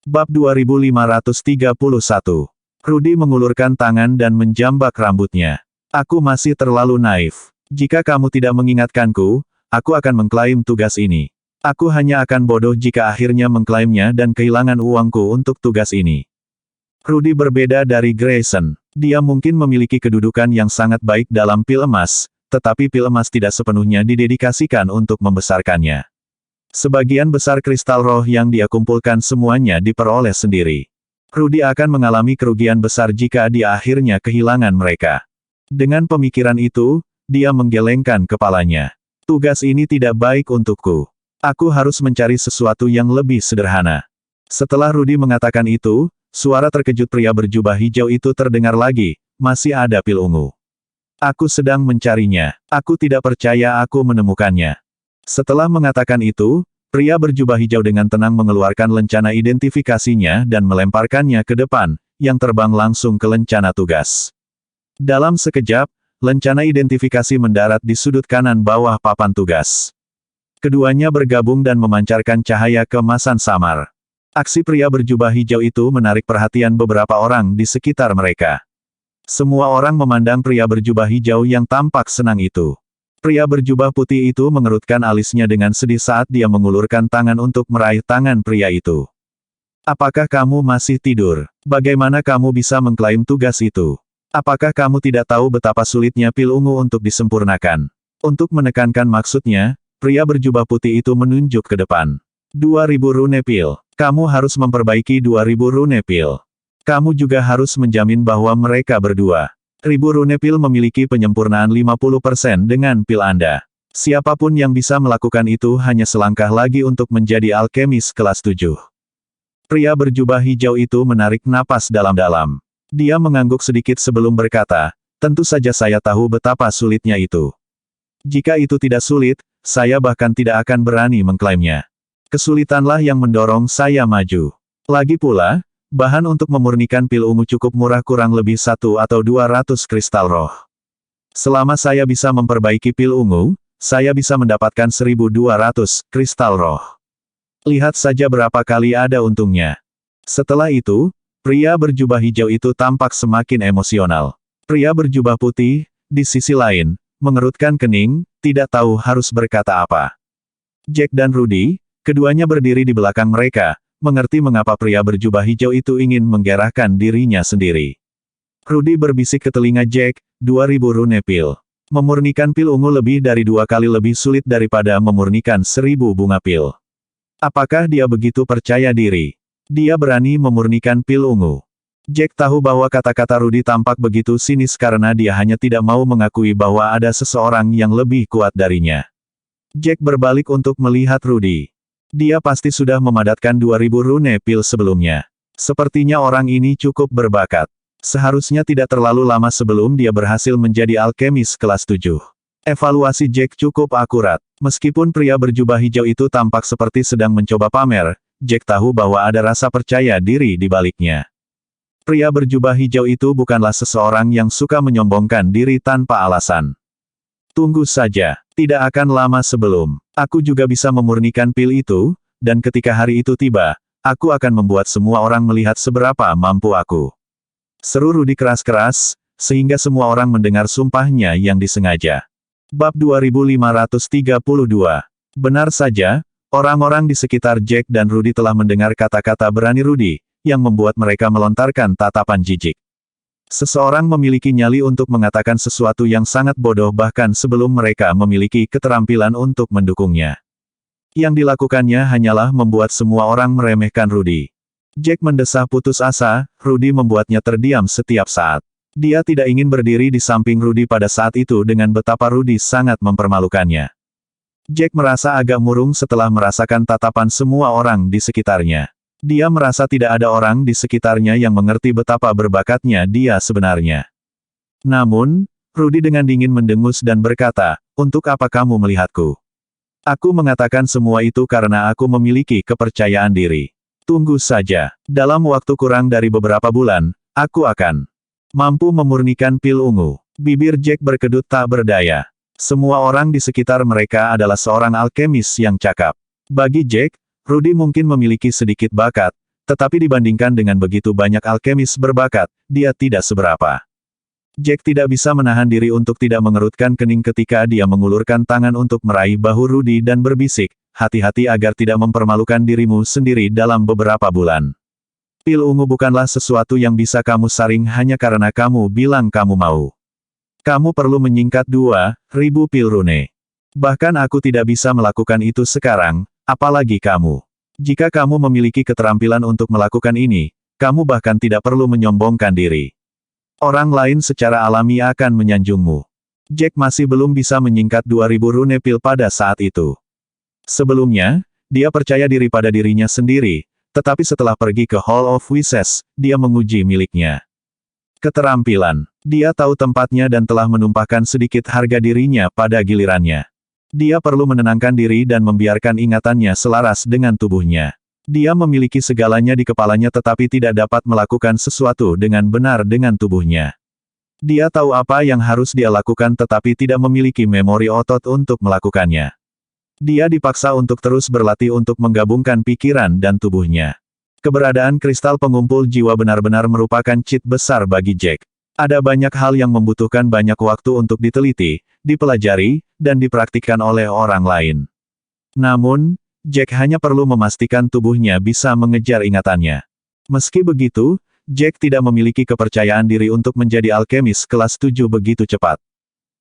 Bab 2531. Rudy mengulurkan tangan dan menjambak rambutnya. Aku masih terlalu naif. Jika kamu tidak mengingatkanku, aku akan mengklaim tugas ini. Aku hanya akan bodoh jika akhirnya mengklaimnya dan kehilangan uangku untuk tugas ini. Rudy berbeda dari Grayson. Dia mungkin memiliki kedudukan yang sangat baik dalam pil emas, tetapi pil emas tidak sepenuhnya didedikasikan untuk membesarkannya. Sebagian besar kristal roh yang dia kumpulkan semuanya diperoleh sendiri. Rudy akan mengalami kerugian besar jika dia akhirnya kehilangan mereka. Dengan pemikiran itu, dia menggelengkan kepalanya. Tugas ini tidak baik untukku. Aku harus mencari sesuatu yang lebih sederhana. Setelah Rudy mengatakan itu, suara terkejut pria berjubah hijau itu terdengar lagi, masih ada pil ungu. Aku sedang mencarinya. Aku tidak percaya aku menemukannya. Setelah mengatakan itu, pria berjubah hijau dengan tenang mengeluarkan lencana identifikasinya dan melemparkannya ke depan, yang terbang langsung ke lencana tugas. Dalam sekejap, lencana identifikasi mendarat di sudut kanan bawah papan tugas. Keduanya bergabung dan memancarkan cahaya keemasan samar. Aksi pria berjubah hijau itu menarik perhatian beberapa orang di sekitar mereka. Semua orang memandang pria berjubah hijau yang tampak senang itu. Pria berjubah putih itu mengerutkan alisnya dengan sedih saat dia mengulurkan tangan untuk meraih tangan pria itu. Apakah kamu masih tidur? Bagaimana kamu bisa mengklaim tugas itu? Apakah kamu tidak tahu betapa sulitnya pil ungu untuk disempurnakan? Untuk menekankan maksudnya, pria berjubah putih itu menunjuk ke depan. 2000 rune pil. Kamu harus memperbaiki 2000 rune pil. Kamu juga harus menjamin bahwa mereka berdua. 1000 rune pil memiliki penyempurnaan 50% dengan pil Anda. Siapapun yang bisa melakukan itu hanya selangkah lagi untuk menjadi alkemis kelas 7. Pria berjubah hijau itu menarik napas dalam-dalam. Dia mengangguk sedikit sebelum berkata, tentu saja saya tahu betapa sulitnya itu. Jika itu tidak sulit, saya bahkan tidak akan berani mengklaimnya. Kesulitanlah yang mendorong saya maju. Lagi pula, bahan untuk memurnikan pil ungu cukup murah, kurang lebih 1 atau 200 kristal roh. Selama saya bisa memperbaiki pil ungu, saya bisa mendapatkan 1200 kristal roh. Lihat saja berapa kali ada untungnya. Setelah itu, pria berjubah hijau itu tampak semakin emosional. Pria berjubah putih, di sisi lain, mengerutkan kening, tidak tahu harus berkata apa. Jack dan Rudy, keduanya berdiri di belakang mereka, mengerti mengapa pria berjubah hijau itu ingin menggerahkan dirinya sendiri. Rudy berbisik ke telinga Jack, 2000 rune pil. Memurnikan pil ungu lebih dari 2 kali lebih sulit daripada memurnikan 1000 bunga pil. Apakah dia begitu percaya diri? Dia berani memurnikan pil ungu. Jack tahu bahwa kata-kata Rudy tampak begitu sinis karena dia hanya tidak mau mengakui bahwa ada seseorang yang lebih kuat darinya. Jack berbalik untuk melihat Rudy. Dia pasti sudah memadatkan 2000 rune pil sebelumnya. Sepertinya orang ini cukup berbakat. Seharusnya tidak terlalu lama sebelum dia berhasil menjadi alkemis kelas 7. Evaluasi Jack cukup akurat. Meskipun pria berjubah hijau itu tampak seperti sedang mencoba pamer, Jack tahu bahwa ada rasa percaya diri di baliknya. Pria berjubah hijau itu bukanlah seseorang yang suka menyombongkan diri tanpa alasan. Tunggu saja, tidak akan lama sebelum aku juga bisa memurnikan pil itu, dan ketika hari itu tiba, aku akan membuat semua orang melihat seberapa mampu aku. Seru Rudy keras-keras, sehingga semua orang mendengar sumpahnya yang disengaja. Bab 2532. Benar saja, orang-orang di sekitar Jack dan Rudy telah mendengar kata-kata berani Rudy, yang membuat mereka melontarkan tatapan jijik. Seseorang memiliki nyali untuk mengatakan sesuatu yang sangat bodoh bahkan sebelum mereka memiliki keterampilan untuk mendukungnya. Yang dilakukannya hanyalah membuat semua orang meremehkan Rudy. Jack mendesah putus asa, Rudy membuatnya terdiam setiap saat. Dia tidak ingin berdiri di samping Rudy pada saat itu dengan betapa Rudy sangat mempermalukannya. Jack merasa agak murung setelah merasakan tatapan semua orang di sekitarnya. Dia merasa tidak ada orang di sekitarnya yang mengerti betapa berbakatnya dia sebenarnya. Namun, Rudy dengan dingin mendengus dan berkata, untuk apa kamu melihatku? Aku mengatakan semua itu karena aku memiliki kepercayaan diri. Tunggu saja, dalam waktu kurang dari beberapa bulan, aku akan mampu memurnikan pil ungu. Bibir Jack berkedut tak berdaya. Semua orang di sekitar mereka adalah seorang alkemis yang cakap. Bagi Jack, Rudy mungkin memiliki sedikit bakat, Tetapi dibandingkan dengan begitu banyak alkemis berbakat, dia tidak seberapa. Jack tidak bisa menahan diri untuk tidak mengerutkan kening ketika dia mengulurkan tangan untuk meraih bahu Rudy dan berbisik, hati-hati agar tidak mempermalukan dirimu sendiri dalam beberapa bulan. Pil ungu bukanlah sesuatu yang bisa kamu saring hanya karena kamu bilang kamu mau. Kamu perlu menyingkat 2.000 pil rune. Bahkan aku tidak bisa melakukan itu sekarang, apalagi kamu. Jika kamu memiliki keterampilan untuk melakukan ini, kamu bahkan tidak perlu menyombongkan diri. Orang lain secara alami akan menyanjungmu. Jack masih belum bisa menyingkat 2000 rune pil pada saat itu. Sebelumnya, dia percaya diri pada dirinya sendiri, tetapi setelah pergi ke Hall of Wishes, dia menguji miliknya. Keterampilan. Dia tahu tempatnya dan telah menumpahkan sedikit harga dirinya pada gilirannya. Dia perlu menenangkan diri dan membiarkan ingatannya selaras dengan tubuhnya. Dia memiliki segalanya di kepalanya tetapi tidak dapat melakukan sesuatu dengan benar dengan tubuhnya. Dia tahu apa yang harus dia lakukan tetapi tidak memiliki memori otot untuk melakukannya. Dia dipaksa untuk terus berlatih untuk menggabungkan pikiran dan tubuhnya. Keberadaan kristal pengumpul jiwa benar-benar merupakan cheat besar bagi Jack. Ada banyak hal yang membutuhkan banyak waktu untuk diteliti, dipelajari, dan dipraktikkan oleh orang lain. Namun, Jack hanya perlu memastikan tubuhnya bisa mengejar ingatannya. Meski begitu, Jack tidak memiliki kepercayaan diri untuk menjadi alkemis kelas 7 begitu cepat.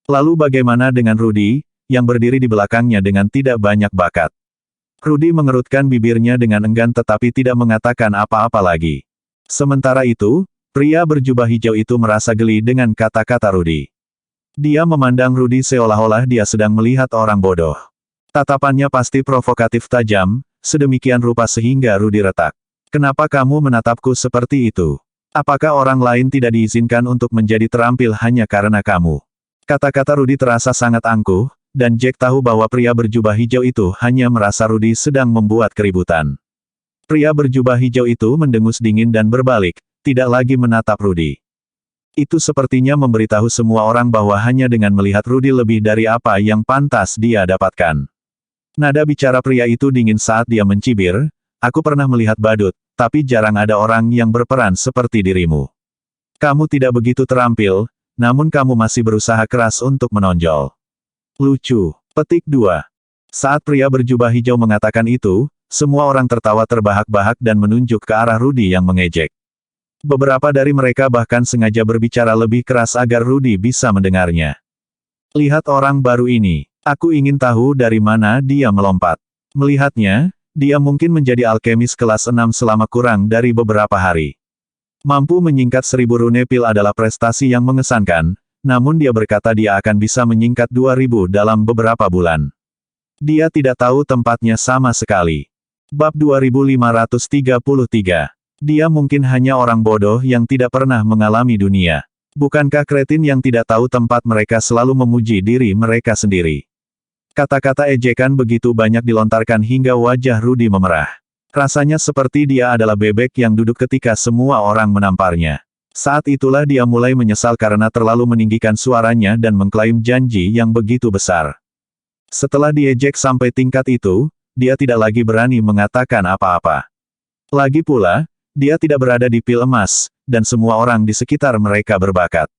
Lalu bagaimana dengan Rudy, yang berdiri di belakangnya dengan tidak banyak bakat? Rudy mengerutkan bibirnya dengan enggan tetapi tidak mengatakan apa-apa lagi. Sementara itu, pria berjubah hijau itu merasa geli dengan kata-kata Rudy. Dia memandang Rudy seolah-olah dia sedang melihat orang bodoh. Tatapannya pasti provokatif tajam, sedemikian rupa sehingga Rudy retak. Kenapa kamu menatapku seperti itu? Apakah orang lain tidak diizinkan untuk menjadi terampil hanya karena kamu? Kata-kata Rudy terasa sangat angkuh, dan Jack tahu bahwa pria berjubah hijau itu hanya merasa Rudy sedang membuat keributan. Pria berjubah hijau itu mendengus dingin dan berbalik, tidak lagi menatap Rudy. Itu sepertinya memberitahu semua orang bahwa hanya dengan melihat Rudy lebih dari apa yang pantas dia dapatkan. Nada bicara pria itu dingin saat dia mencibir, aku pernah melihat badut, tapi jarang ada orang yang berperan seperti dirimu. Kamu tidak begitu terampil, namun kamu masih berusaha keras untuk menonjol. Lucu. Petik 2. Saat pria berjubah hijau mengatakan itu, semua orang tertawa terbahak-bahak dan menunjuk ke arah Rudy yang mengejek. Beberapa dari mereka bahkan sengaja berbicara lebih keras agar Rudy bisa mendengarnya. Lihat orang baru ini. Aku ingin tahu dari mana dia melompat. Melihatnya, dia mungkin menjadi alkemis kelas 6 selama kurang dari beberapa hari. Mampu menyingkat 1000 rune pil adalah prestasi yang mengesankan, namun dia berkata dia akan bisa menyingkat 2000 dalam beberapa bulan. Dia tidak tahu tempatnya sama sekali. Bab 2533. Dia mungkin hanya orang bodoh yang tidak pernah mengalami dunia. Bukankah kretin yang tidak tahu tempat mereka selalu memuji diri mereka sendiri? Kata-kata ejekan begitu banyak dilontarkan hingga wajah Rudy memerah. Rasanya seperti dia adalah bebek yang duduk ketika semua orang menamparnya. Saat itulah dia mulai menyesal karena terlalu meninggikan suaranya dan mengklaim janji yang begitu besar. Setelah diejek sampai tingkat itu, dia tidak lagi berani mengatakan apa-apa. Lagi pula, dia tidak berada di pil emas, dan semua orang di sekitar mereka berbakat.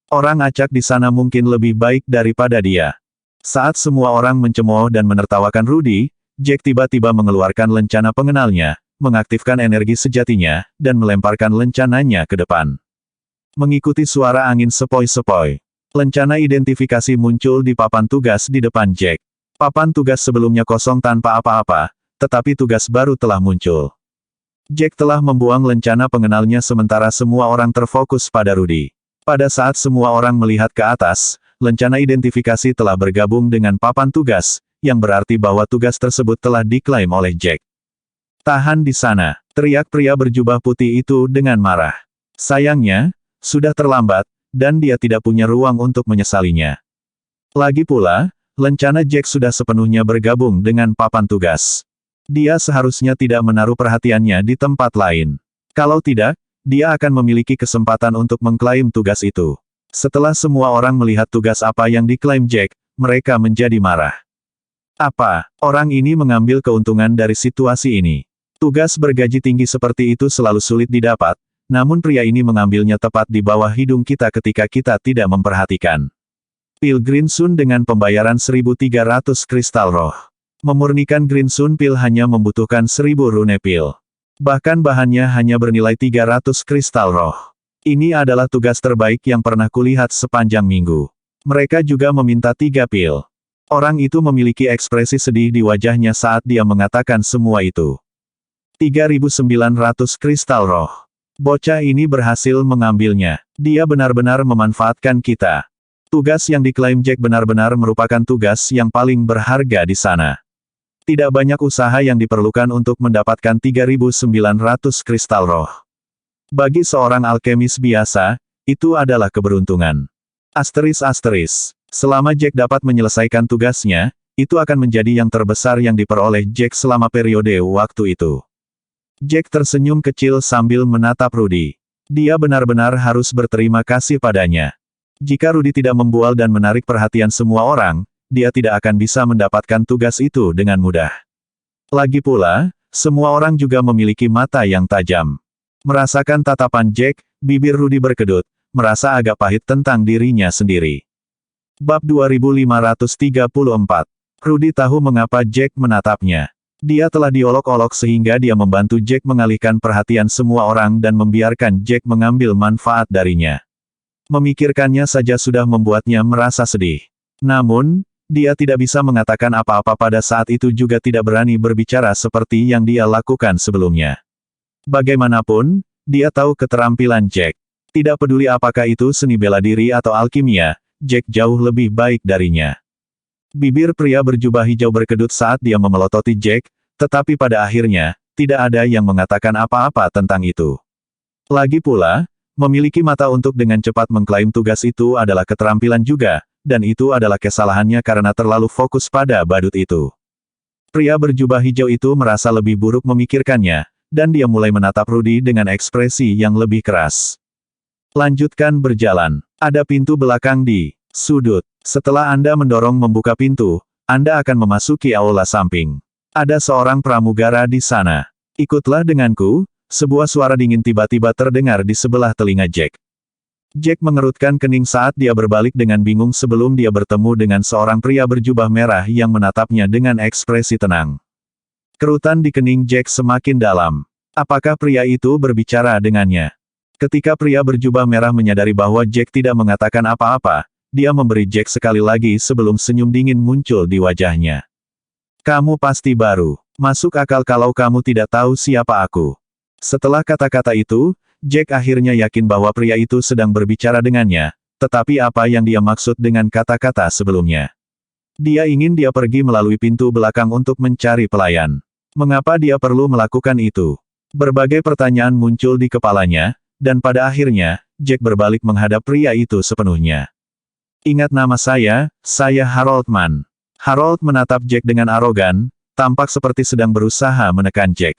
Orang acak di sana mungkin lebih baik daripada dia. Saat semua orang mencemooh dan menertawakan Rudy, Jack tiba-tiba mengeluarkan lencana pengenalnya, mengaktifkan energi sejatinya, dan melemparkan lencananya ke depan. Mengikuti suara angin sepoi-sepoi, lencana identifikasi muncul di papan tugas di depan Jack. Papan tugas sebelumnya kosong tanpa apa-apa, tetapi tugas baru telah muncul. Jack telah membuang lencana pengenalnya sementara semua orang terfokus pada Rudy. Pada saat semua orang melihat ke atas, lencana identifikasi telah bergabung dengan papan tugas, yang berarti bahwa tugas tersebut telah diklaim oleh Jack. Tahan di sana, teriak pria berjubah putih itu dengan marah. Sayangnya, sudah terlambat, dan dia tidak punya ruang untuk menyesalinya. Lagi pula, lencana Jack sudah sepenuhnya bergabung dengan papan tugas. Dia seharusnya tidak menaruh perhatiannya di tempat lain. Kalau tidak, dia akan memiliki kesempatan untuk mengklaim tugas itu. Setelah semua orang melihat tugas apa yang diklaim Jack, mereka menjadi marah. Apa, orang ini mengambil keuntungan dari situasi ini? Tugas bergaji tinggi seperti itu selalu sulit didapat, namun pria ini mengambilnya tepat di bawah hidung kita ketika kita tidak memperhatikan. Pil Green Sun dengan pembayaran 1.300 kristal roh. Memurnikan Green Sun Pil hanya membutuhkan 1.000 rune pil. Bahkan bahannya hanya bernilai 300 kristal roh. Ini adalah tugas terbaik yang pernah kulihat sepanjang minggu. Mereka juga meminta 3 pil. Orang itu memiliki ekspresi sedih di wajahnya saat dia mengatakan semua itu. 3.900 kristal roh. Bocah ini berhasil mengambilnya. Dia benar-benar memanfaatkan kita. Tugas yang diklaim Jack benar-benar merupakan tugas yang paling berharga di sana. Tidak banyak usaha yang diperlukan untuk mendapatkan 3.900 kristal roh. Bagi seorang alkemis biasa, itu adalah keberuntungan. Selama Jack dapat menyelesaikan tugasnya, itu akan menjadi yang terbesar yang diperoleh Jack selama periode waktu itu. Jack tersenyum kecil sambil menatap Rudy. Dia benar-benar harus berterima kasih padanya. Jika Rudy tidak membual dan menarik perhatian semua orang, dia tidak akan bisa mendapatkan tugas itu dengan mudah. Lagi pula, semua orang juga memiliki mata yang tajam. Merasakan tatapan Jack, bibir Rudy berkedut, merasa agak pahit tentang dirinya sendiri. Bab 2534. Rudy tahu mengapa Jack menatapnya. Dia telah diolok-olok sehingga dia membantu Jack mengalihkan perhatian semua orang dan membiarkan Jack mengambil manfaat darinya. Memikirkannya saja sudah membuatnya merasa sedih. Namun, dia tidak bisa mengatakan apa-apa pada saat itu juga tidak berani berbicara seperti yang dia lakukan sebelumnya. Bagaimanapun, dia tahu keterampilan Jack. Tidak peduli apakah itu seni bela diri atau alkimia, Jack jauh lebih baik darinya. Bibir pria berjubah hijau berkedut saat dia memelototi Jack, tetapi pada akhirnya, tidak ada yang mengatakan apa-apa tentang itu. Lagi pula, memiliki mata untuk dengan cepat mengklaim tugas itu adalah keterampilan juga, dan itu adalah kesalahannya karena terlalu fokus pada badut itu. Pria berjubah hijau itu merasa lebih buruk memikirkannya, dan dia mulai menatap Rudy dengan ekspresi yang lebih keras. Lanjutkan berjalan. Ada pintu belakang di sudut. Setelah Anda mendorong membuka pintu, Anda akan memasuki aula samping. Ada seorang pramugara di sana. Ikutlah denganku, sebuah suara dingin tiba-tiba terdengar di sebelah telinga Jack. Jack mengerutkan kening saat dia berbalik dengan bingung sebelum dia bertemu dengan seorang pria berjubah merah yang menatapnya dengan ekspresi tenang. Kerutan di kening Jack semakin dalam. Apakah pria itu berbicara dengannya? Ketika pria berjubah merah menyadari bahwa Jack tidak mengatakan apa-apa, dia memberi Jack sekali lagi sebelum senyum dingin muncul di wajahnya. Kamu pasti baru. Masuk akal kalau kamu tidak tahu siapa aku. Setelah kata-kata itu, Jack akhirnya yakin bahwa pria itu sedang berbicara dengannya, tetapi apa yang dia maksud dengan kata-kata sebelumnya? Dia ingin dia pergi melalui pintu belakang untuk mencari pelayan. Mengapa dia perlu melakukan itu? Berbagai pertanyaan muncul di kepalanya, dan pada akhirnya, Jack berbalik menghadap pria itu sepenuhnya. Ingat nama saya Harold Mann. Harold menatap Jack dengan arogan, tampak seperti sedang berusaha menekan Jack.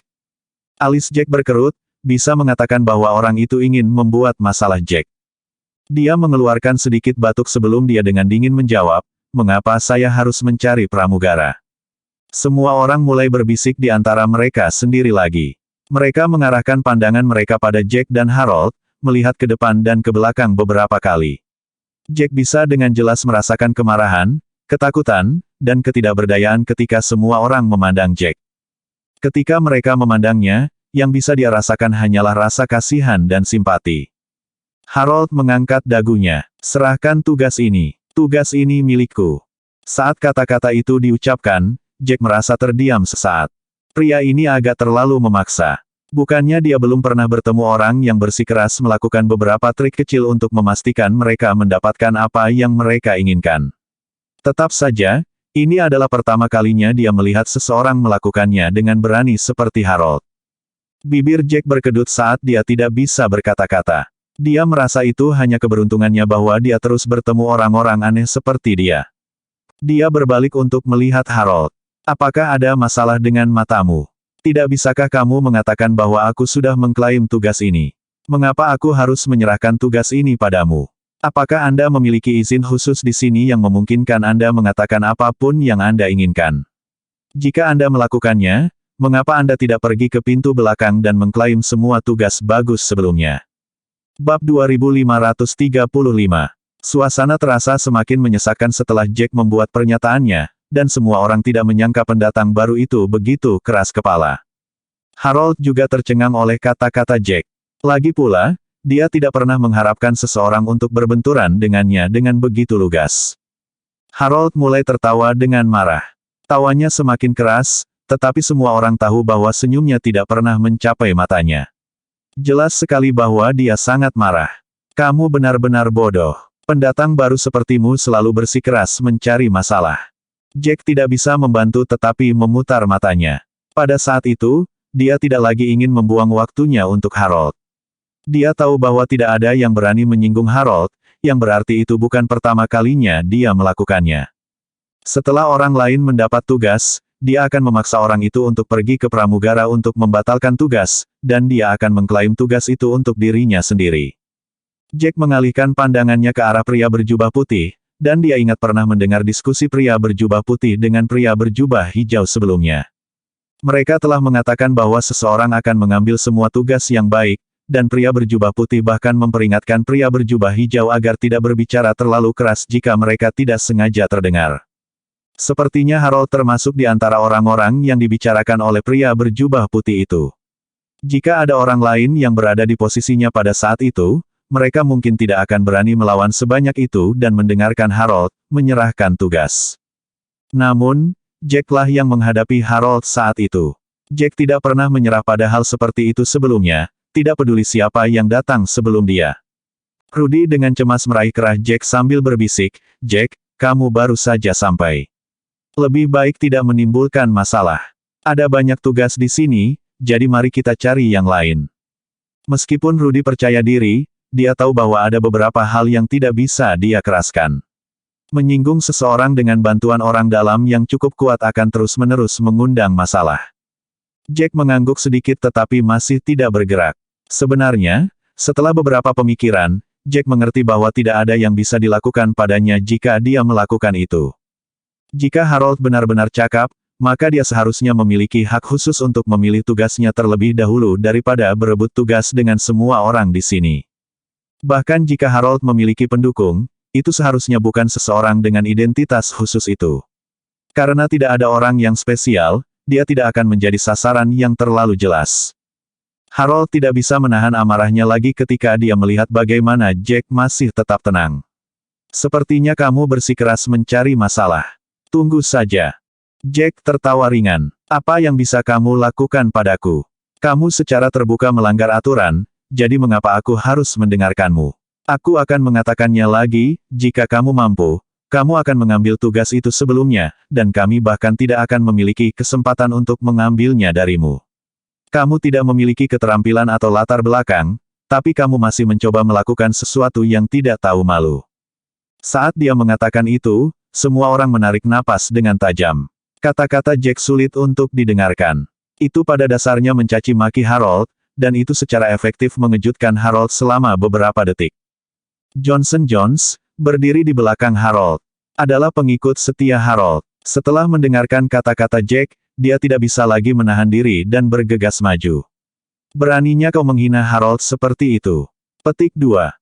Alis Jack berkerut, bisa mengatakan bahwa orang itu ingin membuat masalah Jack. Dia mengeluarkan sedikit batuk sebelum dia dengan dingin menjawab, mengapa saya harus mencari pramugara? Semua orang mulai berbisik di antara mereka sendiri lagi. Mereka mengarahkan pandangan mereka pada Jack dan Harold, melihat ke depan dan ke belakang beberapa kali. Jack bisa dengan jelas merasakan kemarahan, ketakutan, dan ketidakberdayaan ketika semua orang memandang Jack. Ketika mereka memandangnya, yang bisa dia rasakan hanyalah rasa kasihan dan simpati. Harold mengangkat dagunya. Serahkan tugas ini. Tugas ini milikku. Saat kata-kata itu diucapkan, Jack merasa terdiam sesaat. Pria ini agak terlalu memaksa. Bukannya dia belum pernah bertemu orang yang bersikeras melakukan beberapa trik kecil untuk memastikan mereka mendapatkan apa yang mereka inginkan. Tetap saja, ini adalah pertama kalinya dia melihat seseorang melakukannya dengan berani seperti Harold. Bibir Jack berkedut saat dia tidak bisa berkata-kata. Dia merasa itu hanya keberuntungannya bahwa dia terus bertemu orang-orang aneh seperti dia. Dia berbalik untuk melihat Harold. Apakah ada masalah dengan matamu? Tidak bisakah kamu mengatakan bahwa aku sudah mengklaim tugas ini? Mengapa aku harus menyerahkan tugas ini padamu? Apakah Anda memiliki izin khusus di sini yang memungkinkan Anda mengatakan apapun yang Anda inginkan? Jika Anda melakukannya, mengapa Anda tidak pergi ke pintu belakang dan mengklaim semua tugas bagus sebelumnya? Bab 2535. Suasana terasa semakin menyesakkan setelah Jack membuat pernyataannya, dan semua orang tidak menyangka pendatang baru itu begitu keras kepala. Harold juga tercengang oleh kata-kata Jack. Lagi pula, dia tidak pernah mengharapkan seseorang untuk berbenturan dengannya dengan begitu lugas. Harold mulai tertawa dengan marah. Tawanya semakin keras, tetapi semua orang tahu bahwa senyumnya tidak pernah mencapai matanya. Jelas sekali bahwa dia sangat marah. Kamu benar-benar bodoh. Pendatang baru sepertimu selalu bersikeras mencari masalah. Jack tidak bisa membantu tetapi memutar matanya. Pada saat itu, dia tidak lagi ingin membuang waktunya untuk Harold. Dia tahu bahwa tidak ada yang berani menyinggung Harold, yang berarti itu bukan pertama kalinya dia melakukannya. Setelah orang lain mendapat tugas, dia akan memaksa orang itu untuk pergi ke pramugara untuk membatalkan tugas, dan dia akan mengklaim tugas itu untuk dirinya sendiri. Jack mengalihkan pandangannya ke arah pria berjubah putih, dan dia ingat pernah mendengar diskusi pria berjubah putih dengan pria berjubah hijau sebelumnya. Mereka telah mengatakan bahwa seseorang akan mengambil semua tugas yang baik, dan pria berjubah putih bahkan memperingatkan pria berjubah hijau agar tidak berbicara terlalu keras jika mereka tidak sengaja terdengar. Sepertinya Harold termasuk di antara orang-orang yang dibicarakan oleh pria berjubah putih itu. Jika ada orang lain yang berada di posisinya pada saat itu, mereka mungkin tidak akan berani melawan sebanyak itu dan mendengarkan Harold menyerahkan tugas. Namun, Jack-lah yang menghadapi Harold saat itu. Jack tidak pernah menyerah pada hal seperti itu sebelumnya, tidak peduli siapa yang datang sebelum dia. Rudy dengan cemas meraih kerah Jack sambil berbisik, "Jack, kamu baru saja sampai. Lebih baik tidak menimbulkan masalah. Ada banyak tugas di sini, jadi mari kita cari yang lain." Meskipun Rudy percaya diri, dia tahu bahwa ada beberapa hal yang tidak bisa dia keraskan. Menyinggung seseorang dengan bantuan orang dalam yang cukup kuat akan terus-menerus mengundang masalah. Jack mengangguk sedikit tetapi masih tidak bergerak. Sebenarnya, setelah beberapa pemikiran, Jack mengerti bahwa tidak ada yang bisa dilakukan padanya jika dia melakukan itu. Jika Harold benar-benar cakap, maka dia seharusnya memiliki hak khusus untuk memilih tugasnya terlebih dahulu daripada berebut tugas dengan semua orang di sini. Bahkan jika Harold memiliki pendukung, itu seharusnya bukan seseorang dengan identitas khusus itu. Karena tidak ada orang yang spesial, dia tidak akan menjadi sasaran yang terlalu jelas. Harold tidak bisa menahan amarahnya lagi ketika dia melihat bagaimana Jack masih tetap tenang. Sepertinya kamu bersikeras mencari masalah. Tunggu saja. Jack tertawa ringan. Apa yang bisa kamu lakukan padaku? Kamu secara terbuka melanggar aturan, jadi mengapa aku harus mendengarkanmu? Aku akan mengatakannya lagi, jika kamu mampu, kamu akan mengambil tugas itu sebelumnya, dan kami bahkan tidak akan memiliki kesempatan untuk mengambilnya darimu. Kamu tidak memiliki keterampilan atau latar belakang, tapi kamu masih mencoba melakukan sesuatu yang tidak tahu malu. Saat dia mengatakan itu, semua orang menarik napas dengan tajam. Kata-kata Jack sulit untuk didengarkan. Itu pada dasarnya mencaci maki Harold, dan itu secara efektif mengejutkan Harold selama beberapa detik. Johnson Jones, berdiri di belakang Harold, adalah pengikut setia Harold. Setelah mendengarkan kata-kata Jack, dia tidak bisa lagi menahan diri dan bergegas maju. Beraninya kau menghina Harold seperti itu. Petik 2.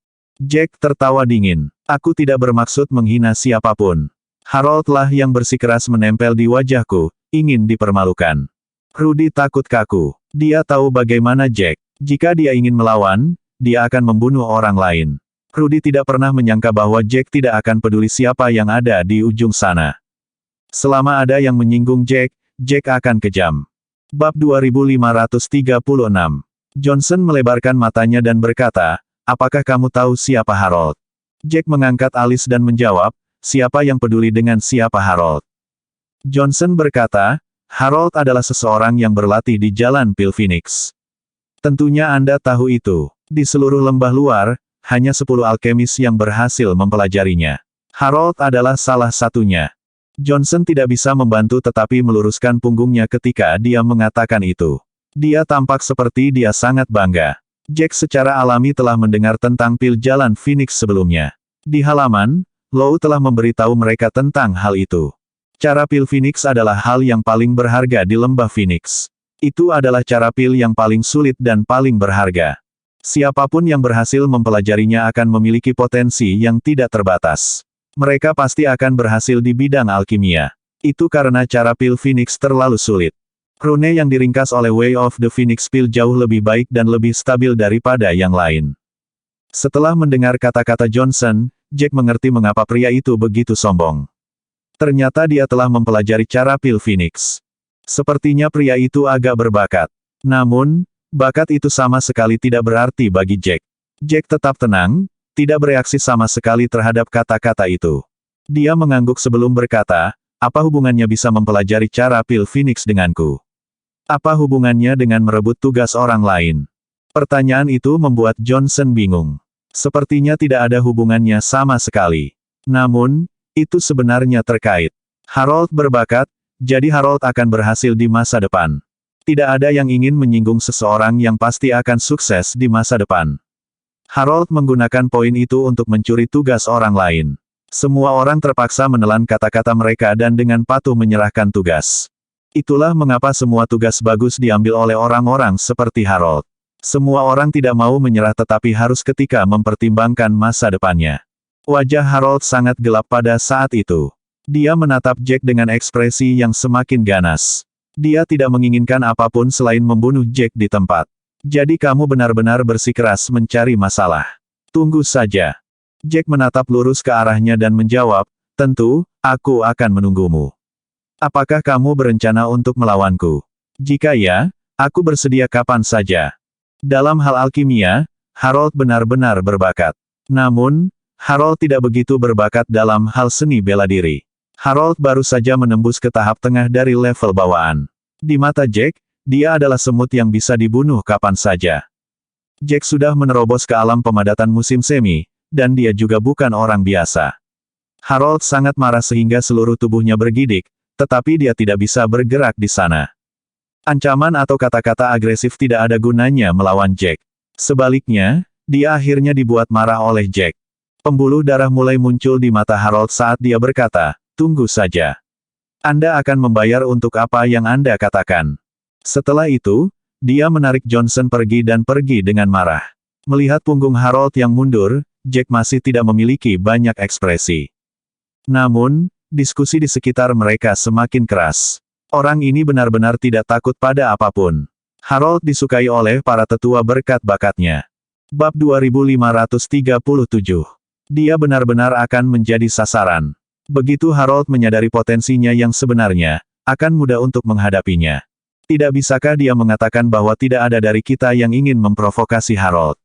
Jack tertawa dingin. Aku tidak bermaksud menghina siapapun. Harold-lah yang bersikeras menempel di wajahku, ingin dipermalukan. Rudy takut kaku. Dia tahu bagaimana Jack. Jika dia ingin melawan, dia akan membunuh orang lain. Rudy tidak pernah menyangka bahwa Jack tidak akan peduli siapa yang ada di ujung sana. Selama ada yang menyinggung Jack, Jack akan kejam. Bab 2536. Johnson melebarkan matanya dan berkata, "Apakah kamu tahu siapa Harold?" Jack mengangkat alis dan menjawab, "Siapa yang peduli dengan siapa Harold?" Johnson berkata, "Harold adalah seseorang yang berlatih di Jalan Pil Phoenix. Tentunya Anda tahu itu. Di seluruh lembah luar, hanya 10 alkemis yang berhasil mempelajarinya. Harold adalah salah satunya." Johnson tidak bisa membantu tetapi meluruskan punggungnya ketika dia mengatakan itu. Dia tampak seperti dia sangat bangga. Jack secara alami telah mendengar tentang pil Jalan Phoenix sebelumnya. Di halaman, Lou telah memberitahu mereka tentang hal itu. Cara pil Phoenix adalah hal yang paling berharga di lembah Phoenix. Itu adalah cara pil yang paling sulit dan paling berharga. Siapapun yang berhasil mempelajarinya akan memiliki potensi yang tidak terbatas. Mereka pasti akan berhasil di bidang alkimia. Itu karena cara pil Phoenix terlalu sulit. Rune yang diringkas oleh Way of the Phoenix Pil jauh lebih baik dan lebih stabil daripada yang lain. Setelah mendengar kata-kata Johnson, Jack mengerti mengapa pria itu begitu sombong. Ternyata dia telah mempelajari cara pil Phoenix. Sepertinya pria itu agak berbakat. Namun, bakat itu sama sekali tidak berarti bagi Jack. Jack tetap tenang, tidak bereaksi sama sekali terhadap kata-kata itu. Dia mengangguk sebelum berkata, apa hubungannya bisa mempelajari cara pil Phoenix denganku? Apa hubungannya dengan merebut tugas orang lain? Pertanyaan itu membuat Johnson bingung. Sepertinya tidak ada hubungannya sama sekali. Namun, itu sebenarnya terkait. Harold berbakat, jadi Harold akan berhasil di masa depan. Tidak ada yang ingin menyinggung seseorang yang pasti akan sukses di masa depan. Harold menggunakan poin itu untuk mencuri tugas orang lain. Semua orang terpaksa menelan kata-kata mereka dan dengan patuh menyerahkan tugas. Itulah mengapa semua tugas bagus diambil oleh orang-orang seperti Harold. Semua orang tidak mau menyerah tetapi harus ketika mempertimbangkan masa depannya. Wajah Harold sangat gelap pada saat itu. Dia menatap Jack dengan ekspresi yang semakin ganas. Dia tidak menginginkan apapun selain membunuh Jack di tempat. Jadi kamu benar-benar bersikeras mencari masalah. Tunggu saja. Jack menatap lurus ke arahnya dan menjawab, tentu, aku akan menunggumu. Apakah kamu berencana untuk melawanku? Jika ya, aku bersedia kapan saja. Dalam hal alkimia, Harold benar-benar berbakat. Namun, Harold tidak begitu berbakat dalam hal seni bela diri. Harold baru saja menembus ke tahap tengah dari level bawaan. Di mata Jack, dia adalah semut yang bisa dibunuh kapan saja. Jack sudah menerobos ke alam pemadatan musim semi, dan dia juga bukan orang biasa. Harold sangat marah sehingga seluruh tubuhnya bergidik, tetapi dia tidak bisa bergerak di sana. Ancaman atau kata-kata agresif tidak ada gunanya melawan Jack. Sebaliknya, dia akhirnya dibuat marah oleh Jack. Pembuluh darah mulai muncul di mata Harold saat dia berkata, tunggu saja. Anda akan membayar untuk apa yang Anda katakan. Setelah itu, dia menarik Johnson pergi dan pergi dengan marah. Melihat punggung Harold yang mundur, Jack masih tidak memiliki banyak ekspresi. Namun, diskusi di sekitar mereka semakin keras. Orang ini benar-benar tidak takut pada apapun. Harold disukai oleh para tetua berkat bakatnya. Bab 2537. Dia benar-benar akan menjadi sasaran. Begitu Harold menyadari potensinya yang sebenarnya, akan mudah untuk menghadapinya. Tidak bisakah dia mengatakan bahwa tidak ada dari kita yang ingin memprovokasi Harold?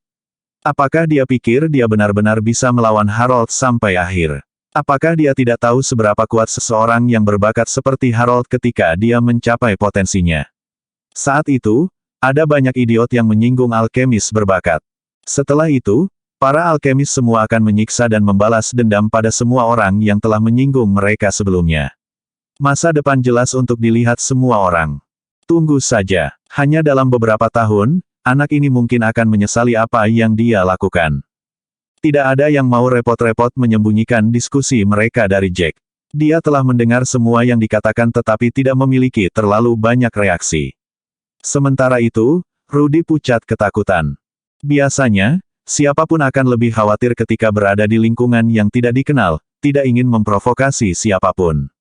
Apakah dia pikir dia benar-benar bisa melawan Harold sampai akhir? Apakah dia tidak tahu seberapa kuat seseorang yang berbakat seperti Harold ketika dia mencapai potensinya? Saat itu, ada banyak idiot yang menyinggung alkemis berbakat. Setelah itu, para alkemis semua akan menyiksa dan membalas dendam pada semua orang yang telah menyinggung mereka sebelumnya. Masa depan jelas untuk dilihat semua orang. Tunggu saja, hanya dalam beberapa tahun, anak ini mungkin akan menyesali apa yang dia lakukan. Tidak ada yang mau repot-repot menyembunyikan diskusi mereka dari Jack. Dia telah mendengar semua yang dikatakan tetapi tidak memiliki terlalu banyak reaksi. Sementara itu, Rudy pucat ketakutan. Biasanya, siapapun akan lebih khawatir ketika berada di lingkungan yang tidak dikenal, tidak ingin memprovokasi siapapun.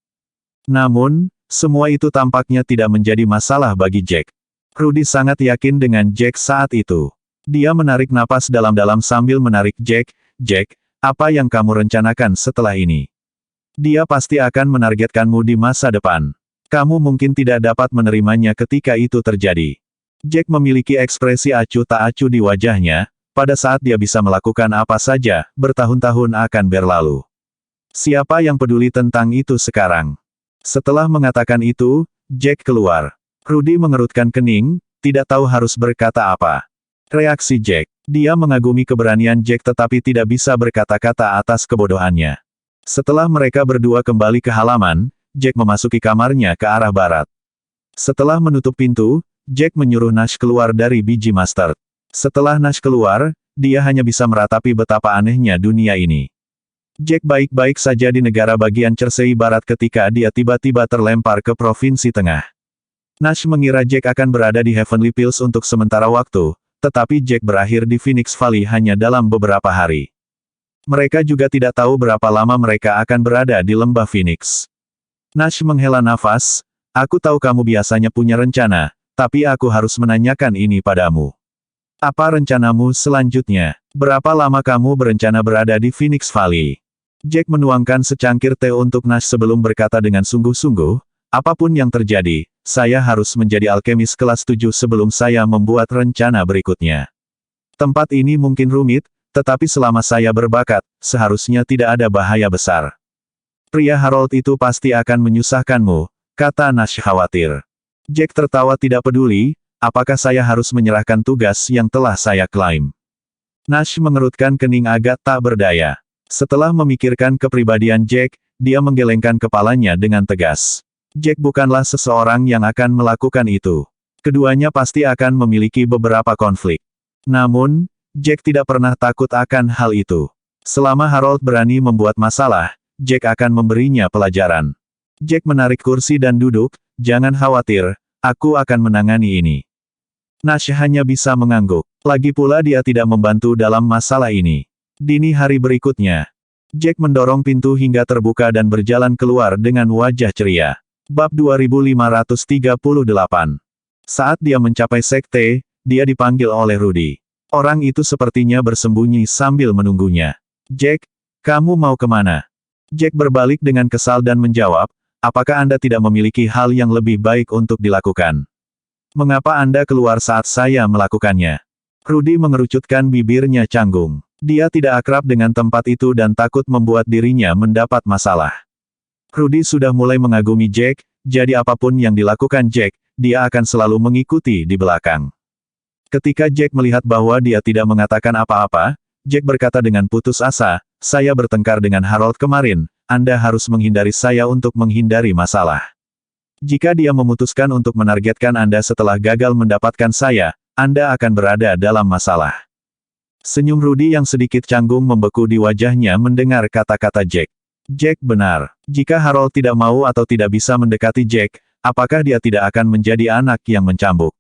Namun, semua itu tampaknya tidak menjadi masalah bagi Jack. Rudy sangat yakin dengan Jack saat itu. Dia menarik napas dalam-dalam sambil menarik Jack, Jack, apa yang kamu rencanakan setelah ini? Dia pasti akan menargetkanmu di masa depan. Kamu mungkin tidak dapat menerimanya ketika itu terjadi. Jack memiliki ekspresi acuh tak acuh di wajahnya, pada saat dia bisa melakukan apa saja, bertahun-tahun akan berlalu. Siapa yang peduli tentang itu sekarang? Setelah mengatakan itu, Jack keluar. Rudy mengerutkan kening, tidak tahu harus berkata apa. Reaksi Jack. Dia mengagumi keberanian Jack tetapi tidak bisa berkata-kata atas kebodohannya. Setelah mereka berdua kembali ke halaman, Jack memasuki kamarnya ke arah barat. Setelah menutup pintu, Jack menyuruh Nash keluar dari biji mustard. Setelah Nash keluar, dia hanya bisa meratapi betapa anehnya dunia ini. Jack baik-baik saja di negara bagian Cersei Barat ketika dia tiba-tiba terlempar ke Provinsi Tengah. Nash mengira Jack akan berada di Heavenly Pills untuk sementara waktu, tetapi Jack berakhir di Phoenix Valley hanya dalam beberapa hari. Mereka juga tidak tahu berapa lama mereka akan berada di lembah Phoenix. Nash menghela nafas, aku tahu kamu biasanya punya rencana, tapi aku harus menanyakan ini padamu. Apa rencanamu selanjutnya? Berapa lama kamu berencana berada di Phoenix Valley? Jack menuangkan secangkir teh untuk Nash sebelum berkata dengan sungguh-sungguh, apapun yang terjadi, saya harus menjadi alkemis kelas 7 sebelum saya membuat rencana berikutnya. Tempat ini mungkin rumit, tetapi selama saya berbakat, seharusnya tidak ada bahaya besar. Pria Harold itu pasti akan menyusahkanmu, kata Nash khawatir. Jack tertawa tidak peduli, apakah saya harus menyerahkan tugas yang telah saya klaim. Nash mengerutkan kening agak tak berdaya. Setelah memikirkan kepribadian Jack, dia menggelengkan kepalanya dengan tegas. Jack bukanlah seseorang yang akan melakukan itu. Keduanya pasti akan memiliki beberapa konflik. Namun, Jack tidak pernah takut akan hal itu. Selama Harold berani membuat masalah, Jack akan memberinya pelajaran. Jack menarik kursi dan duduk, jangan khawatir, aku akan menangani ini. Nash hanya bisa mengangguk. Lagi pula dia tidak membantu dalam masalah ini. Dini hari berikutnya, Jack mendorong pintu hingga terbuka dan berjalan keluar dengan wajah ceria. Bab 2538. Saat dia mencapai sekte, dia dipanggil oleh Rudy. Orang itu sepertinya bersembunyi sambil menunggunya. Jack, kamu mau kemana? Jack berbalik dengan kesal dan menjawab, apakah Anda tidak memiliki hal yang lebih baik untuk dilakukan? Mengapa Anda keluar saat saya melakukannya? Rudy mengerucutkan bibirnya canggung. Dia tidak akrab dengan tempat itu dan takut membuat dirinya mendapat masalah. Rudy sudah mulai mengagumi Jack, jadi apapun yang dilakukan Jack, dia akan selalu mengikuti di belakang. Ketika Jack melihat bahwa dia tidak mengatakan apa-apa, Jack berkata dengan putus asa, saya bertengkar dengan Harold kemarin, Anda harus menghindari saya untuk menghindari masalah. Jika dia memutuskan untuk menargetkan Anda setelah gagal mendapatkan saya, Anda akan berada dalam masalah. Senyum Rudy yang sedikit canggung membeku di wajahnya mendengar kata-kata Jack. Jack benar. Jika Harold tidak mau atau tidak bisa mendekati Jack, apakah dia tidak akan menjadi anak yang mencambuk?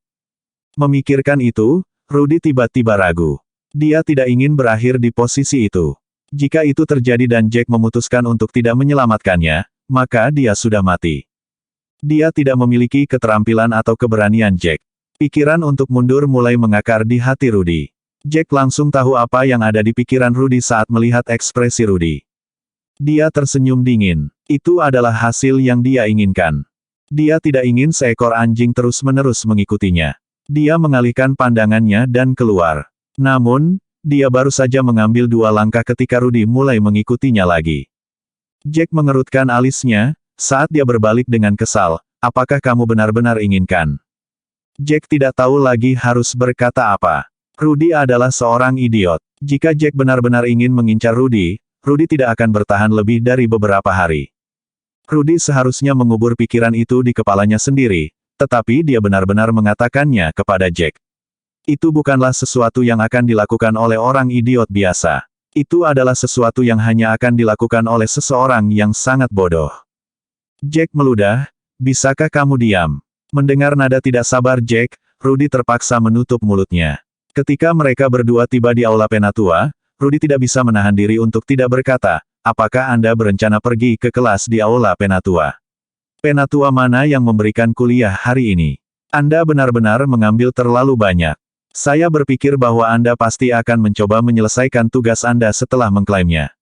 Memikirkan itu, Rudy tiba-tiba ragu. Dia tidak ingin berakhir di posisi itu. Jika itu terjadi dan Jack memutuskan untuk tidak menyelamatkannya, maka dia sudah mati. Dia tidak memiliki keterampilan atau keberanian Jack. Pikiran untuk mundur mulai mengakar di hati Rudy. Jack langsung tahu apa yang ada di pikiran Rudy saat melihat ekspresi Rudy. Dia tersenyum dingin. Itu adalah hasil yang dia inginkan. Dia tidak ingin seekor anjing terus-menerus mengikutinya. Dia mengalihkan pandangannya dan keluar. Namun, dia baru saja mengambil 2 langkah ketika Rudy mulai mengikutinya lagi. Jack mengerutkan alisnya, saat dia berbalik dengan kesal, apakah kamu benar-benar inginkan? Jack tidak tahu lagi harus berkata apa. Rudy adalah seorang idiot. Jika Jack benar-benar ingin mengincar Rudy, Rudy tidak akan bertahan lebih dari beberapa hari. Rudy seharusnya mengubur pikiran itu di kepalanya sendiri, tetapi dia benar-benar mengatakannya kepada Jack. Itu bukanlah sesuatu yang akan dilakukan oleh orang idiot biasa. Itu adalah sesuatu yang hanya akan dilakukan oleh seseorang yang sangat bodoh. Jack meludah, bisakah kamu diam? Mendengar nada tidak sabar Jack, Rudy terpaksa menutup mulutnya. Ketika mereka berdua tiba di Aula Penatua, Rudy tidak bisa menahan diri untuk tidak berkata, apakah Anda berencana pergi ke kelas di Aula Penatua? Penatua mana yang memberikan kuliah hari ini? Anda benar-benar mengambil terlalu banyak. Saya berpikir bahwa Anda pasti akan mencoba menyelesaikan tugas Anda setelah mengklaimnya.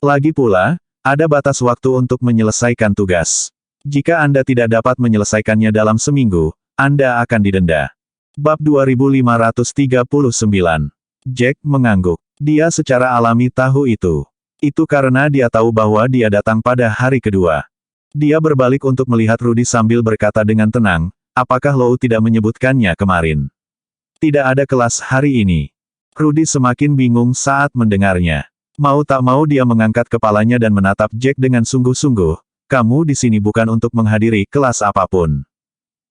Lagi pula, ada batas waktu untuk menyelesaikan tugas. Jika Anda tidak dapat menyelesaikannya dalam seminggu, Anda akan didenda. Bab 2539. Jack mengangguk. Dia secara alami tahu itu. Itu karena dia tahu bahwa dia datang pada hari kedua. Dia berbalik untuk melihat Rudy sambil berkata dengan tenang, apakah Lou tidak menyebutkannya kemarin? Tidak ada kelas hari ini. Rudy semakin bingung saat mendengarnya. Mau tak mau dia mengangkat kepalanya dan menatap Jack dengan sungguh-sungguh, kamu di sini bukan untuk menghadiri kelas apapun.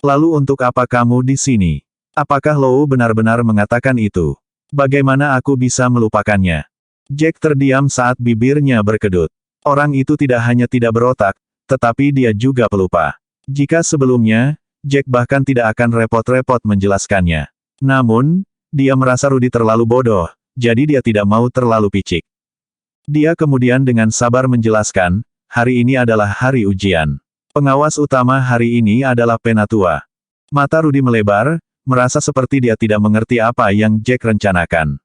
Lalu untuk apa kamu di sini? Apakah Lou benar-benar mengatakan itu? Bagaimana aku bisa melupakannya? Jack terdiam saat bibirnya berkedut. Orang itu tidak hanya tidak berotak, tetapi dia juga pelupa. Jika sebelumnya, Jack bahkan tidak akan repot-repot menjelaskannya. Namun, dia merasa Rudy terlalu bodoh, jadi dia tidak mau terlalu picik. Dia kemudian dengan sabar menjelaskan, hari ini adalah hari ujian. Pengawas utama hari ini adalah Penatua. Mata Rudy melebar, merasa seperti dia tidak mengerti apa yang Jack rencanakan.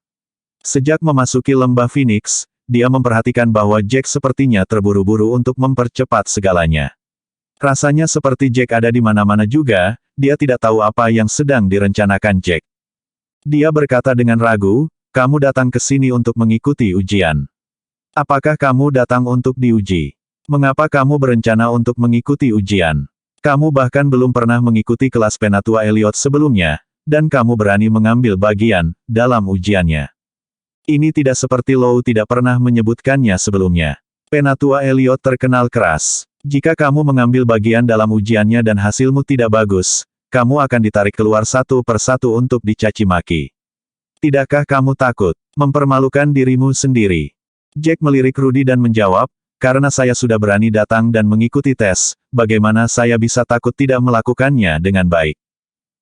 Sejak memasuki lembah Phoenix, dia memperhatikan bahwa Jack sepertinya terburu-buru untuk mempercepat segalanya. Rasanya seperti Jack ada di mana-mana juga, dia tidak tahu apa yang sedang direncanakan Jack. Dia berkata dengan ragu, kamu datang ke sini untuk mengikuti ujian. Apakah kamu datang untuk diuji? Mengapa kamu berencana untuk mengikuti ujian? Kamu bahkan belum pernah mengikuti kelas Penatua Elliot sebelumnya, dan kamu berani mengambil bagian dalam ujiannya. Ini tidak seperti Law tidak pernah menyebutkannya sebelumnya. Penatua Elliot terkenal keras. Jika kamu mengambil bagian dalam ujiannya dan hasilmu tidak bagus, kamu akan ditarik keluar satu persatu untuk dicaci maki. Tidakkah kamu takut mempermalukan dirimu sendiri? Jack melirik Rudy dan menjawab, karena saya sudah berani datang dan mengikuti tes, bagaimana saya bisa takut tidak melakukannya dengan baik?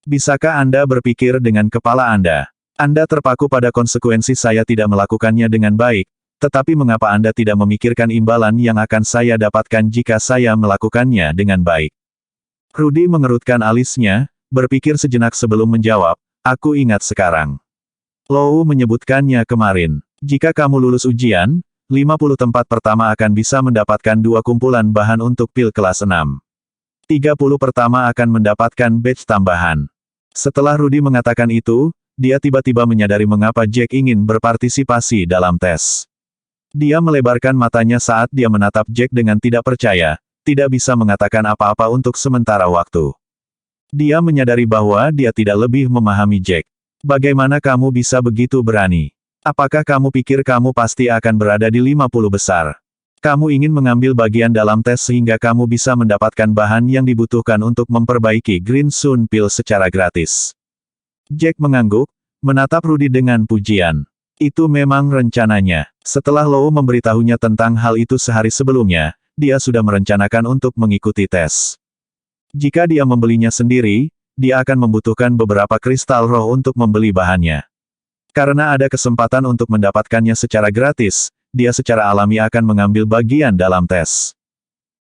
Bisakah Anda berpikir dengan kepala Anda? Anda terpaku pada konsekuensi saya tidak melakukannya dengan baik, tetapi mengapa Anda tidak memikirkan imbalan yang akan saya dapatkan jika saya melakukannya dengan baik? Rudy mengerutkan alisnya, berpikir sejenak sebelum menjawab, aku ingat sekarang. Law menyebutkannya kemarin. Jika kamu lulus ujian, 50 tempat pertama akan bisa mendapatkan 2 kumpulan bahan untuk pil kelas 6. 30 pertama akan mendapatkan badge tambahan. Setelah Rudy mengatakan itu, dia tiba-tiba menyadari mengapa Jack ingin berpartisipasi dalam tes. Dia melebarkan matanya saat dia menatap Jack dengan tidak percaya, tidak bisa mengatakan apa-apa untuk sementara waktu. Dia menyadari bahwa dia tidak lebih memahami Jack. Bagaimana kamu bisa begitu berani? Apakah kamu pikir kamu pasti akan berada di 50 besar? Kamu ingin mengambil bagian dalam tes sehingga kamu bisa mendapatkan bahan yang dibutuhkan untuk memperbaiki Green Sun Pill secara gratis. Jack mengangguk, menatap Rudy dengan pujian. Itu memang rencananya. Setelah Law memberitahunya tentang hal itu sehari sebelumnya, dia sudah merencanakan untuk mengikuti tes. Jika dia membelinya sendiri, dia akan membutuhkan beberapa kristal roh untuk membeli bahannya. Karena ada kesempatan untuk mendapatkannya secara gratis, dia secara alami akan mengambil bagian dalam tes.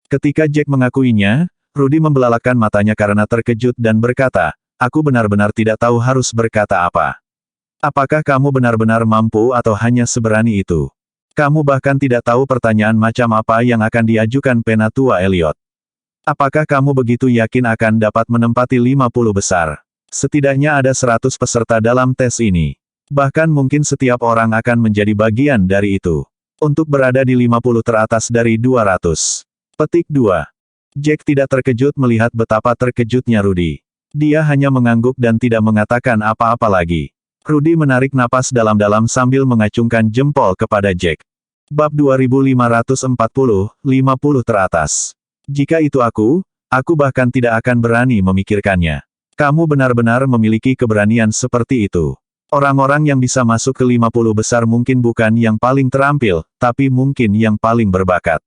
Ketika Jack mengakuinya, Rudy membelalakan matanya karena terkejut dan berkata, aku benar-benar tidak tahu harus berkata apa. Apakah kamu benar-benar mampu atau hanya seberani itu? Kamu bahkan tidak tahu pertanyaan macam apa yang akan diajukan Penatua Elliot. Apakah kamu begitu yakin akan dapat menempati 50 besar? Setidaknya ada 100 peserta dalam tes ini. Bahkan mungkin setiap orang akan menjadi bagian dari itu. Untuk berada di 50 teratas dari 200. Petik 2. Jack tidak terkejut melihat betapa terkejutnya Rudy. Dia hanya mengangguk dan tidak mengatakan apa-apa lagi. Rudy menarik napas dalam-dalam sambil mengacungkan jempol kepada Jack. Bab 2540, 50 teratas. Jika itu aku bahkan tidak akan berani memikirkannya. Kamu benar-benar memiliki keberanian seperti itu. Orang-orang yang bisa masuk ke 50 besar mungkin bukan yang paling terampil, tapi mungkin yang paling berbakat.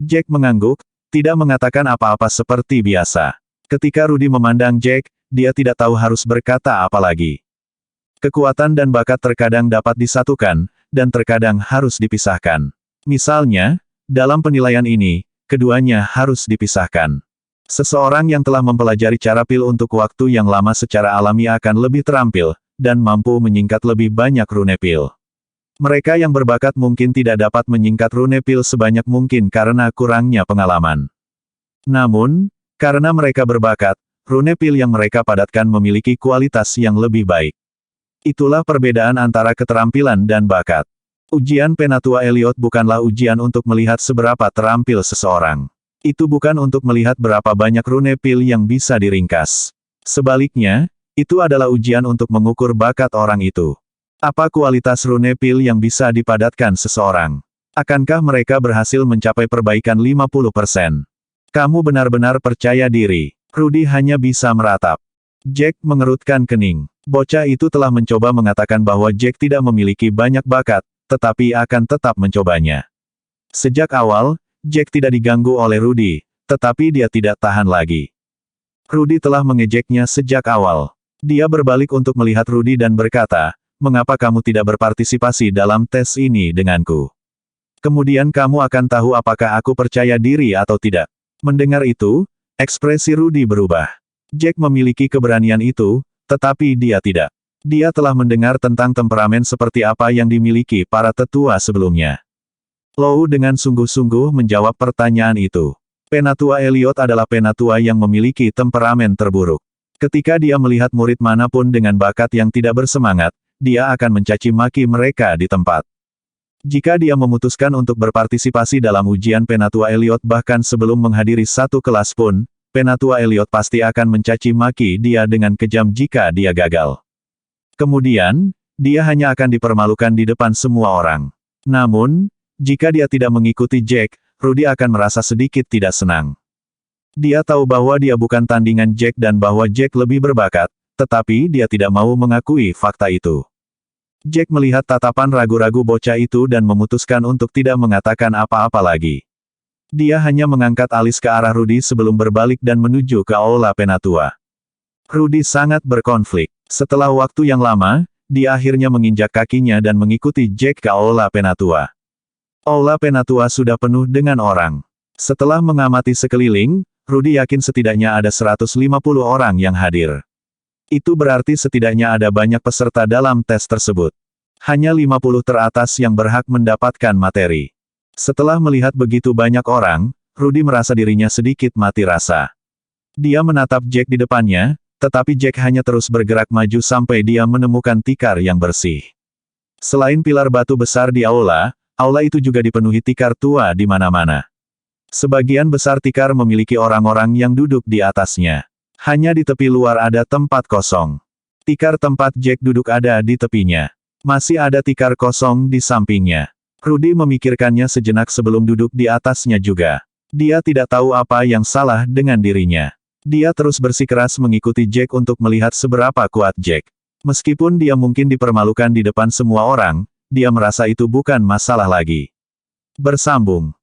Jack mengangguk, tidak mengatakan apa-apa seperti biasa. Ketika Rudy memandang Jack, dia tidak tahu harus berkata apa lagi. Kekuatan dan bakat terkadang dapat disatukan, dan terkadang harus dipisahkan. Misalnya, dalam penilaian ini, keduanya harus dipisahkan. Seseorang yang telah mempelajari cara pil untuk waktu yang lama secara alami akan lebih terampil, dan mampu menyingkat lebih banyak rune pil. Mereka yang berbakat mungkin tidak dapat menyingkat rune pil sebanyak mungkin karena kurangnya pengalaman. Namun, karena mereka berbakat, rune pil yang mereka padatkan memiliki kualitas yang lebih baik. Itulah perbedaan antara keterampilan dan bakat. Ujian Penatua Elliot bukanlah ujian untuk melihat seberapa terampil seseorang. Itu bukan untuk melihat berapa banyak rune pil yang bisa diringkas. Sebaliknya, itu adalah ujian untuk mengukur bakat orang itu. Apa kualitas rune pil yang bisa dipadatkan seseorang? Akankah mereka berhasil mencapai perbaikan 50%? Kamu benar-benar percaya diri. Rudy hanya bisa meratap. Jack mengerutkan kening. Bocah itu telah mencoba mengatakan bahwa Jack tidak memiliki banyak bakat, tetapi akan tetap mencobanya. Sejak awal, Jack tidak diganggu oleh Rudy, tetapi dia tidak tahan lagi. Rudy telah mengejeknya sejak awal. Dia berbalik untuk melihat Rudy dan berkata, "Mengapa kamu tidak berpartisipasi dalam tes ini denganku? Kemudian kamu akan tahu apakah aku percaya diri atau tidak." Mendengar itu, ekspresi Rudy berubah. Jack memiliki keberanian itu, tetapi dia tidak. Dia telah mendengar tentang temperamen seperti apa yang dimiliki para tetua sebelumnya. Lou dengan sungguh-sungguh menjawab pertanyaan itu. Penatua Elliot adalah penatua yang memiliki temperamen terburuk. Ketika dia melihat murid manapun dengan bakat yang tidak bersemangat, dia akan mencaci maki mereka di tempat. Jika dia memutuskan untuk berpartisipasi dalam ujian Penatua Elliot bahkan sebelum menghadiri satu kelas pun, Penatua Elliot pasti akan mencaci maki dia dengan kejam jika dia gagal. Kemudian, dia hanya akan dipermalukan di depan semua orang. Namun, jika dia tidak mengikuti Jack, Rudy akan merasa sedikit tidak senang. Dia tahu bahwa dia bukan tandingan Jack dan bahwa Jack lebih berbakat, tetapi dia tidak mau mengakui fakta itu. Jack melihat tatapan ragu-ragu bocah itu dan memutuskan untuk tidak mengatakan apa-apa lagi. Dia hanya mengangkat alis ke arah Rudy sebelum berbalik dan menuju ke aula penatua. Rudy sangat berkonflik. Setelah waktu yang lama, dia akhirnya menginjak kakinya dan mengikuti Jack ke aula penatua. Aula penatua sudah penuh dengan orang. Setelah mengamati sekeliling, Rudy yakin setidaknya ada 150 orang yang hadir. Itu berarti setidaknya ada banyak peserta dalam tes tersebut. Hanya 50 teratas yang berhak mendapatkan materi. Setelah melihat begitu banyak orang, Rudy merasa dirinya sedikit mati rasa. Dia menatap Jack di depannya, tetapi Jack hanya terus bergerak maju sampai dia menemukan tikar yang bersih. Selain pilar batu besar di aula itu juga dipenuhi tikar tua di mana-mana. Sebagian besar tikar memiliki orang-orang yang duduk di atasnya. Hanya di tepi luar ada tempat kosong. Tikar tempat Jack duduk ada di tepinya. Masih ada tikar kosong di sampingnya. Rudy memikirkannya sejenak sebelum duduk di atasnya juga. Dia tidak tahu apa yang salah dengan dirinya. Dia terus bersikeras mengikuti Jack untuk melihat seberapa kuat Jack. Meskipun dia mungkin dipermalukan di depan semua orang, dia merasa itu bukan masalah lagi. Bersambung.